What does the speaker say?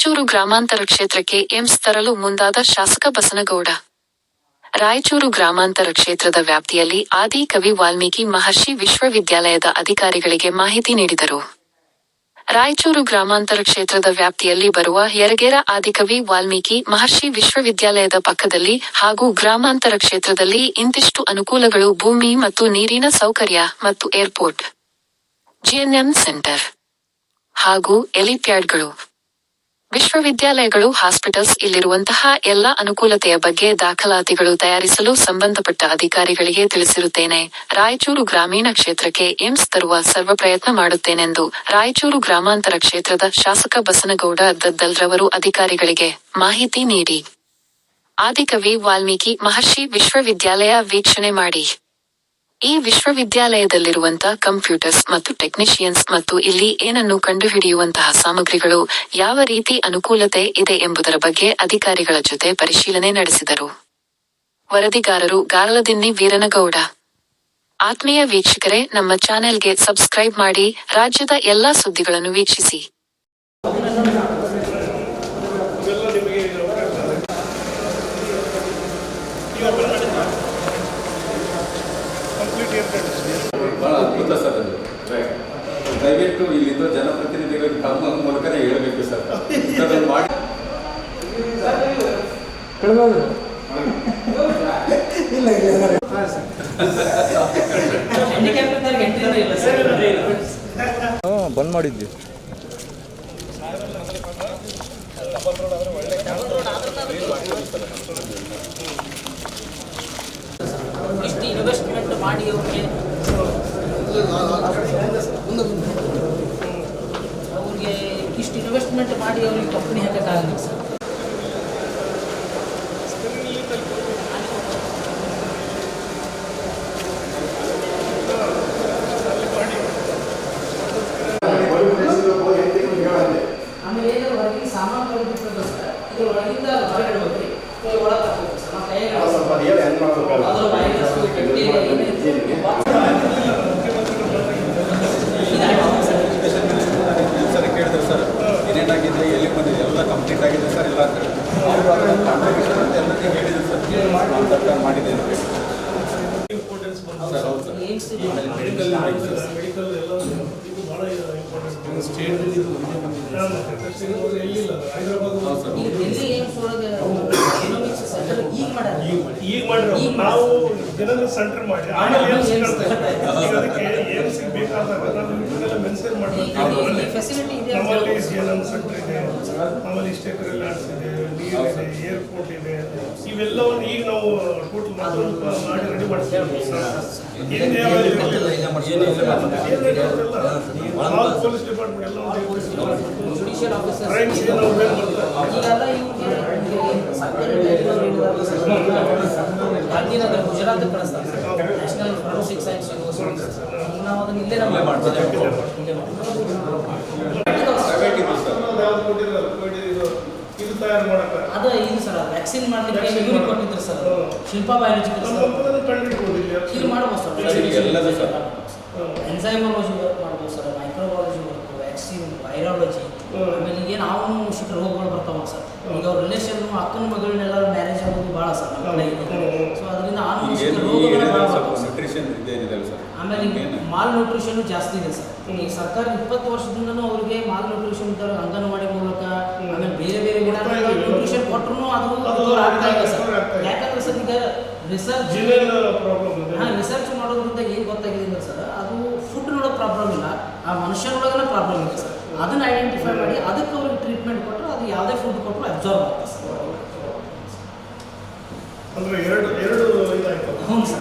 ರಾಯಚೂರು ಗ್ರಾಮಾಂತರ ಕ್ಷೇತ್ರಕ್ಕೆ ಏಮ್ಸ್ ತರಲು ಮುಂದಾದ ಶಾಸಕ ಬಸನಗೌಡ. ರಾಯಚೂರು ಗ್ರಾಮಾಂತರ ಕ್ಷೇತ್ರದ ವ್ಯಾಪ್ತಿಯಲ್ಲಿ ಆದಿ ಕವಿ ವಾಲ್ಮೀಕಿ ಮಹರ್ಷಿ ವಿಶ್ವವಿದ್ಯಾಲಯದ ಅಧಿಕಾರಿಗಳಿಗೆ ಮಾಹಿತಿ ನೀಡಿದರು. ರಾಯಚೂರು ಗ್ರಾಮಾಂತರ ಕ್ಷೇತ್ರದ ವ್ಯಾಪ್ತಿಯಲ್ಲಿ ಬರುವ ಯರಗೇರ ಆದಿಕವಿ ವಾಲ್ಮೀಕಿ ಮಹರ್ಷಿ ವಿಶ್ವವಿದ್ಯಾಲಯದ ಪಕ್ಕದಲ್ಲಿ ಹಾಗೂ ಗ್ರಾಮಾಂತರ ಕ್ಷೇತ್ರದಲ್ಲಿ ಇಂತಿಷ್ಟು ಅನುಕೂಲಗಳು: ಭೂಮಿ ಮತ್ತು ನೀರಿನ ಸೌಕರ್ಯ ಮತ್ತು ಏರ್ಪೋರ್ಟ್, ಜಿಎನ್ಎಂ ಸೆಂಟರ್ ಹಾಗೂ ಎಲಿಪ್ಯಾಡ್ಗಳು, ವಿಶ್ವವಿದ್ಯಾಲಯಗಳು, ಹಾಸ್ಪಿಟಲ್ಸ್ ಇಲ್ಲಿರುವಂತಹ ಎಲ್ಲ ಅನುಕೂಲತೆಯ ಬಗ್ಗೆ ದಾಖಲಾತಿಗಳು ತಯಾರಿಸಲು ಸಂಬಂಧಪಟ್ಟ ಅಧಿಕಾರಿಗಳಿಗೆ ತಿಳಿಸಿರುತ್ತೇನೆ. ರಾಯಚೂರು ಗ್ರಾಮೀಣ ಕ್ಷೇತ್ರಕ್ಕೆ ಏಮ್ಸ್ ತರುವ ಸರ್ವ ಪ್ರಯತ್ನ ಮಾಡುತ್ತೇನೆಂದು ರಾಯಚೂರು ಗ್ರಾಮಾಂತರ ಕ್ಷೇತ್ರದ ಶಾಸಕ ಬಸನಗೌಡ ದದ್ದಲ್ರವರು ಅಧಿಕಾರಿಗಳಿಗೆ ಮಾಹಿತಿ ನೀಡಿ, ಆದಿಕವಿ ವಾಲ್ಮೀಕಿ ಮಹರ್ಷಿ ವಿಶ್ವವಿದ್ಯಾಲಯ ವೀಕ್ಷಣೆ ಮಾಡಿ, ಈ ವಿಶ್ವವಿದ್ಯಾಲಯದಲ್ಲಿರುವಂತ ಕಂಪ್ಯೂಟರ್ಸ್ ಮತ್ತು ಟೆಕ್ನಿಷಿಯನ್ಸ್ ಮತ್ತು ಇಲ್ಲಿ ಏನನ್ನು ಕಂಡುಹಿಡಿಯುವಂತಹ ಸಾಮಗ್ರಿಗಳು, ಯಾವ ರೀತಿ ಅನುಕೂಲತೆ ಇದೆ ಎಂಬುದರ ಬಗ್ಗೆ ಅಧಿಕಾರಿಗಳ ಜೊತೆ ಪರಿಶೀಲನೆ ನಡೆಸಿದರು. ವರದಿಗಾರರು ಗಾರ್ಲದಿನ್ನಿ ವೀರನಗೌಡ. ಆತ್ಮೀಯ ವೀಕ್ಷಕರೇ, ನಮ್ಮ ಚಾನೆಲ್ಗೆ ಸಬ್ಸ್ಕ್ರೈಬ್ ಮಾಡಿ, ರಾಜ್ಯದ ಎಲ್ಲಾ ಸುದ್ದಿಗಳನ್ನು ವೀಕ್ಷಿಸಿ. ಬಹಳ ಅದ್ಭುತ ಸರ್ ಅದು. ದಯವಿಟ್ಟು ಇಲ್ಲಿಂದ ಜನಪ್ರತಿನಿಧಿಗಳು ತಮ್ಮ ಮೂಲಕನೇ ಹೇಳಬೇಕು ಸರ್. ಅದನ್ನು ಮಾಡಿ ಬಂದ್ ಮಾಡಿದ್ವಿ. ಇಷ್ಟು ಇನ್ವೆಸ್ಟ್ಮೆಂಟ್ ಮಾಡಿ ಅವ್ರಿಗೆ ಇಷ್ಟು ಇನ್ವೆಸ್ಟ್ಮೆಂಟ್ ಮಾಡಿ ಅವ್ರಿಗೆ ಕಂಪ್ನಿ ಹಾಕೋಕ್ಕಾಗಲ್ಲ ಸರ್. ಆಮೇಲೆ ಏನಾದ್ರು ಹೊರಗೆ ಸಾಮಾನು ತಗೊಂಡಿರ್ತದೆ ಸರ್, ಇದು ಹೊರಗಿಂದ ಹೊರಗಡೆ ಹೋಗಿ ಒಳಗೆ ಹಾಕಬೇಕು ಸರ್. ನಮ್ಮ ಕೈಯಾಗ ಅದರ ವೈರಸ್ ಕೇಳಿದ್ರು ಸರ್, ಏನೇನಾಗಿದೆ, ಎಲ್ಲಿ ಬಂದಿದೆ, ಎಲ್ಲ ಕಂಪ್ಲೀಟ್ ಆಗಿದೆ ಸರ್. ಎಲ್ಲ ಕಾಂಟ್ರಿಬ್ಯೂಷನ್ ಅಂತ ಎಲ್ಲರಿಗೂ ಹೇಳಿದ್ರು ಸರ್. ನಾನು ಸರ್ಕಾರ ಮಾಡಿದೆ ಅಂತ ಹೇಳಿ ಸರ್. ಹೌದು ಸರ್. ಮೆಡಿಕಲ್ ಎಲ್ಲ ಇದು ಭಾಳ ಇಂಪಾರ್ಟೆಂಟ್. ಸ್ಟೇಟ್ ಎಲ್ಲಿಲ್ಲ, ಹೈದರಾಬಾದ್ ಈಗ ಮಾಡಿರೋ ನಾವು ಜನರ ಸೆಂಟರ್ ಮಾಡಿ ಆಮೇಲೆ ಅದಕ್ಕೆ ಏನು ಸಿಗಬೇಕಾದಾಗ ನಾವು ಮೆನ್ಷನ್ ಮಾಡಬೇಕು. ನಮ್ಮಲ್ಲಿ CNN ಸೆಂಟರ್ ಇದೆ, ಆಮೇಲೆ ಸ್ಟೇಟ್ ರಿಲಯನ್ಸ್ ಇದೆ, ನೀರು ಇದೆ, ಏರ್ಪೋರ್ಟ್ ಇದೆ. ಇವೆಲ್ಲವನ್ನು ಈಗ ನಾವು ಟೋಟಲ್ ಮಾಡಿ ರೆಡಿ ಮಾಡ್ತೀವಿ. ಪೊಲೀಸ್ ಡಿಪಾರ್ಟ್ಮೆಂಟ್ ಎಲ್ಲ ಗಾಂಧಿನಗರ ಗುಜರಾತ್ ಕಳಿಸ್ತಾರೆ ನ್ಯಾಷನಲ್ ಫಾರೆನ್ಸಿಕ್ ಸೈನ್ಸ್ ಯೂನಿವರ್ಸಿಟಿ. ನಾವು ಅದನ್ನ ಇಲ್ಲೇ ನಾವು ಅದು ಇದು ಸರ್, ವ್ಯಾಕ್ಸಿನ್ ಮಾಡಲಿಕ್ಕೆ ಇವ್ರಿಗೆ ಕೊಟ್ಟಿದ್ರು ಸರ್, ಶಿಲ್ಪಾ ಬಯಾಲಜಿಕಲ್ ಇದು ಮಾಡ್ಬೋದು ಸರ್. ಎನ್ಸೈಮಾಲಜಿ ವರ್ಕ್ ಮಾಡ್ಬೋದು sir, microbiology work, vaccine, virology. ಆಮೇಲೆ ಏನು ನಾವು ಶಿಖರ ರೋಗಗಳು ಬರ್ತಾವ ಸರ್. ಈಗ ಅವ್ರ ರಿಲೇಷನ್ ಅಕ್ಕನ ಮಗಳನ್ನೆಲ್ಲ ಮ್ಯಾರೇಜ್ ಆಗೋದು ಭಾಳ ಸರ್ ನಮ್ಮ ಕಡೆ ಇದೆ. ಸೊ ಅದರಿಂದ ರೋಗಗಳು ಭಾಳ ಬರ್ತಾವೆ ಸರ್. ಆಮೇಲೆ ಮಾಲ್ ನ್ಯೂಟ್ರಿಷನ್ ಜಾಸ್ತಿ ಇದೆ ಸರ್. ಈ ಸರ್ಕಾರ 20 ವರ್ಷದಿಂದನೂ ಅವರಿಗೆ ಮಾಲ್ ನ್ಯೂಟ್ರಿಷನ್ ಇದ್ದಾಗ ಅಂಗನವಾಡಿ ಮೂಲಕ ಆಮೇಲೆ ಬೇರೆ ಬೇರೆ ನ್ಯೂಟ್ರಿಷನ್ ಕೊಟ್ಟರು ಅದು ಆಗ್ತಾ ಇಲ್ಲ ಸರ್. ಯಾಕಂದ್ರೆ ಸರ್ ಈಗ ರಿಸರ್ಚ್ ಮಾಡೋದ್ರಿಂದ ಏನು ಗೊತ್ತಾಗಿದೆ ಅಂದ್ರೆ ಸರ್, ಅದು ಫುಡ್ ನೋಡೋ ಪ್ರಾಬ್ಲಮ್ ಇಲ್ಲ, ಆ ಮನುಷ್ಯನೊಳಗನ ಪ್ರಾಬ್ಲಮ್ ಇದೆ ಸರ್. ಅದನ್ನು ಐಡೆಂಟಿಫೈ ಮಾಡಿ ಅದಕ್ಕೆ ಅವ್ರಿಗೆ ಟ್ರೀಟ್ಮೆಂಟ್ ಕೊಟ್ಟರೆ ಅದು ಯಾವುದೇ ಫುಡ್ ಕೊಟ್ಟರು ಅಬ್ಸರ್ವ್ ಆಗ್ತದೆ ಸರ್. ಅಂದರೆ ಎರಡು ಇದಾಯ್ತು. ಹ್ಞೂ ಸರ್.